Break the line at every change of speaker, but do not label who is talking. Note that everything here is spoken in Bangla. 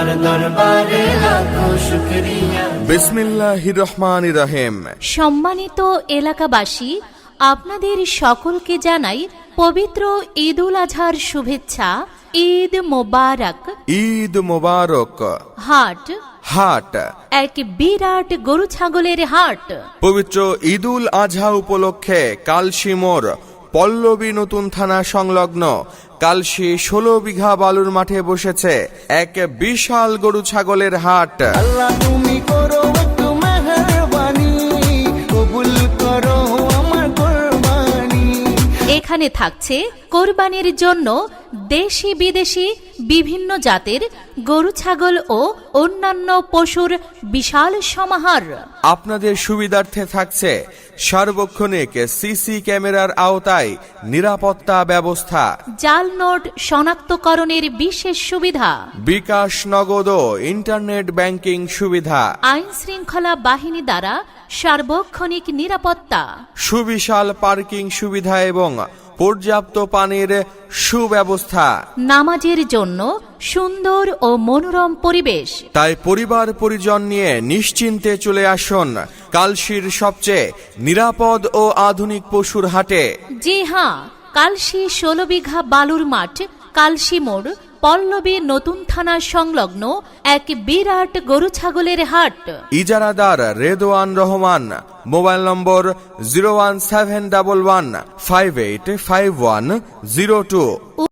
তোমার দরবারে লাখো শুকরিয়া।
বিসমিল্লাহির রহমানির রহিম।
সম্মানিত এলাকাবাসী, আপনাদের সকলকে জানাই পবিত্র ঈদ উল আজহার শুভেচ্ছা। ঈদ মোবারক।
ঈদ মোবারক।
হাট
হাট
এক বিরাট গরু ছাগলের হাট।
পবিত্র ঈদুল আজহা উপলক্ষে কালশী মোড় পল্লবী নতুন থানা সংলগ্ন কালশী 16 বিঘা বালুর মাঠে বসেছে এক বিশাল গরু ছাগলের হাট।
আল্লাহ তুমি করো একটু মেহেরবানি, কবুল করো আমার কুরবানি।
এখানে থাকছে কোরবানির জন্য দেশি বিদেশি বিভিন্ন জাতের গরু ছাগল ও অন্যান্য পশুর বিশাল সমাহার।
আপনাদের সুবিধার্থে থাকছে সার্বক্ষণিক সিসি ক্যামেরার আওতায় নিরাপত্তা ব্যবস্থা,
জাল নোট শনাক্তকরণের বিশেষ সুবিধা,
বিকাশ নগদ ও ইন্টারনেট ব্যাংকিং সুবিধা,
আইন শৃঙ্খলা বাহিনী দ্বারা সার্বক্ষণিক নিরাপত্তা,
সুবিশাল পার্কিং সুবিধা এবং পর্যাপ্ত পানির সুব্যবস্থা।
নামাজের জন্য সুন্দর ও মনোরম পরিবেশ।
তাই পরিবার পরিজন নিয়ে নিশ্চিন্তে চলে আসুন কালশীর সবচেয়ে নিরাপদ ও আধুনিক পশুর হাটে।
জি হ্যাঁ, কালশী 16 বিঘা বালুর মাঠ, কালশী মোড়, পল্লবী নতুন থানা সংলগ্ন এক বিরাট গরু ছাগলের হাট।
ইজারাদার রেদওয়ান রহমান। Mobile number 01711585102।